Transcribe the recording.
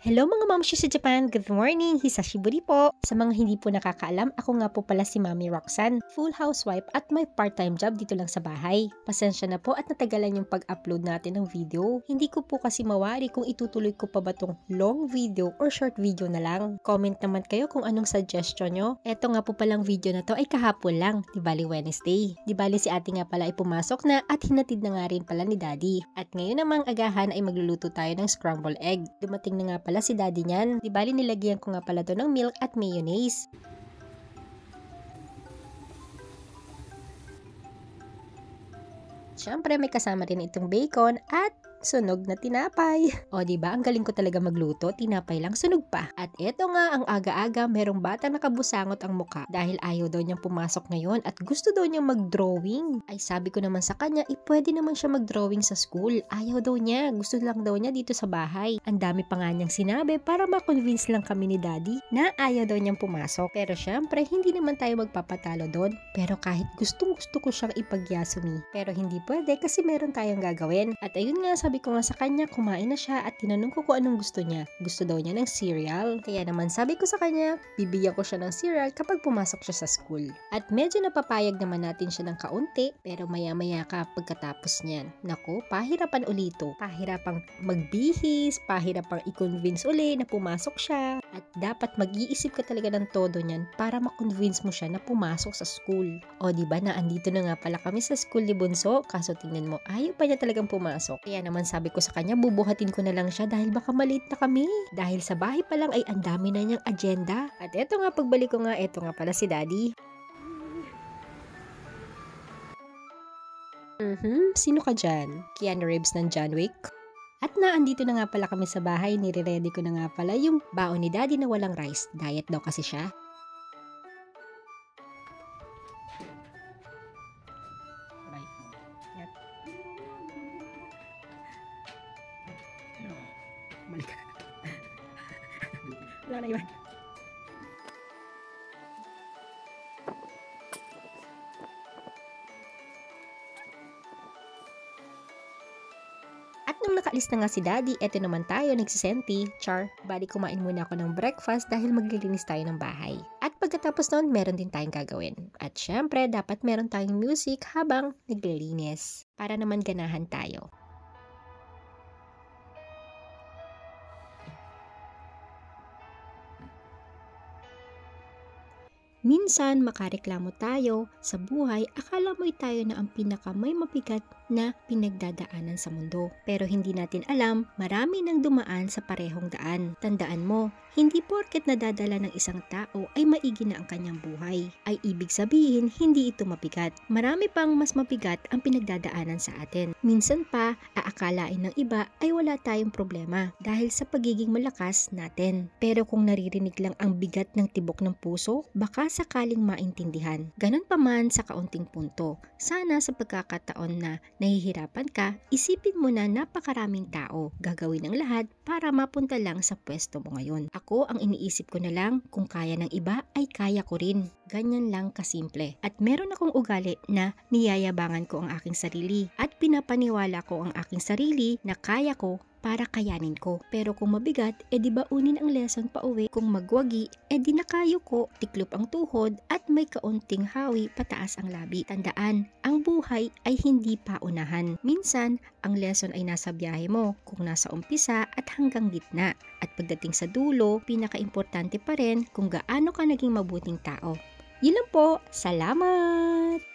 Hello mga mamshi sa Japan! Good morning! Hisashiburi po! Sa mga hindi po nakakaalam, ako nga po pala si Mami Roxanne, full housewife at may part-time job dito lang sa bahay. Pasensya na po at natagalan yung pag-upload natin ng video. Hindi ko po kasi mawari kung itutuloy ko pa ba tong long video or short video na lang. Comment naman kayo kung anong suggestion nyo. Eto nga po palang video na to ay kahapon lang, di bali Wednesday. Di bali si ate nga pala ay pumasok na at hinatid na nga rin pala ni daddy. At ngayon namang agahan ay magluluto tayo ng scrambled egg. Dumating na nga pala si daddy niyan. Di bali nilagyan ko nga pala to ng milk at mayonnaise. Siyempre may kasama rin itong bacon at sunog na tinapay. O diba, ang galing ko talaga magluto, tinapay lang sunog pa. At eto nga, ang aga-aga, merong bata nakabusangot ang muka dahil ayaw daw niyang pumasok ngayon at gusto daw niyang mag-drawing. Ay sabi ko naman sa kanya, pwede naman siya mag-drawing sa school. Ayaw daw niya, gusto lang daw niya dito sa bahay. Ang dami pa nga niyang sinabi para ma-convince lang kami ni daddy na ayaw daw niyang pumasok. Pero syempre, hindi naman tayo magpapatalo doon. Pero kahit gustong-gusto ko siyang ipagyasumi. Pero hindi pwede kasi meron tayong gagawin. At ayun nga, sabi ko nga sa kanya, kumain na siya at tinanong ko kung anong gusto niya. Gusto daw niya ng cereal. Kaya naman sabi ko sa kanya, bibigyan ko siya ng cereal kapag pumasok siya sa school. At medyo napapayag naman natin siya ng kaunti, pero maya-maya ka pagkatapos niyan. Naku, pahirapan ulito. Pahirapang magbihis, pahirapang i-convince uli na pumasok siya. At dapat mag-iisip ka talaga ng todo niyan para ma-convince mo siya na pumasok sa school. O diba na andito na nga pala kami sa school ni Bunso, kaso tingnan mo, ayaw pa niya talagang pumasok. Kaya naman sabi ko sa kanya, bubuhatin ko na lang siya dahil baka maliit na kami. Dahil sa bahay pa lang ay ang dami na niyang agenda. At eto nga, pagbalik ko nga, eto nga pala si daddy. Sino ka dyan? Keanu Reeves ng John Wick? At naandito na nga pala kami sa bahay, nire-ready ko na nga pala yung baon ni daddy na walang rice. Diet daw kasi siya. Balik ka. Wala na yun. At nung nakaalis na nga si daddy, eto naman tayo, nagsisenti, char. Bali kumain muna ako ng breakfast dahil maglilinis tayo ng bahay. At pagkatapos nun, meron din tayong gagawin. At syempre, dapat meron tayong music habang naglilinis. Para naman ganahan tayo. Minsan makareklamo tayo sa buhay, akala mo'y tayo na ang pinaka may mabigat na pinagdadaanan sa mundo. Pero hindi natin alam, marami nang dumaan sa parehong daan. Tandaan mo, hindi porket nadadala ng isang tao ay maigi na ang kanyang buhay. Ay ibig sabihin, hindi ito mabigat. Marami pang mas mabigat ang pinagdadaanan sa atin. Minsan pa, aakalain ng iba ay wala tayong problema dahil sa pagiging malakas natin. Pero kung naririnig lang ang bigat ng tibok ng puso, baka sakaling maintindihan. Ganun pa man sa kaunting punto. Sana sa pagkakataon na nahihirapan ka, isipin mo na napakaraming tao gagawin ang lahat para mapunta lang sa pwesto mo ngayon. Ako, ang iniisip ko na lang, kung kaya ng iba ay kaya ko rin. Ganyan lang kasimple. At meron akong ugali na niyayabangan ko ang aking sarili at pinapaniwala ko ang aking sarili na kaya ko para kayanin ko. Pero kung mabigat, di baunin ang lesson pa uwi. Kung magwagi, di nakayo ko, tiklop ang tuhod at may kaunting hawi pataas ang labi. Tandaan, ang buhay ay hindi paunahan. Minsan, ang lesson ay nasa biyahe mo, kung nasa umpisa at hanggang gitna. At pagdating sa dulo, pinaka-importante pa rin kung gaano ka naging mabuting tao. Yun lang po. Salamat!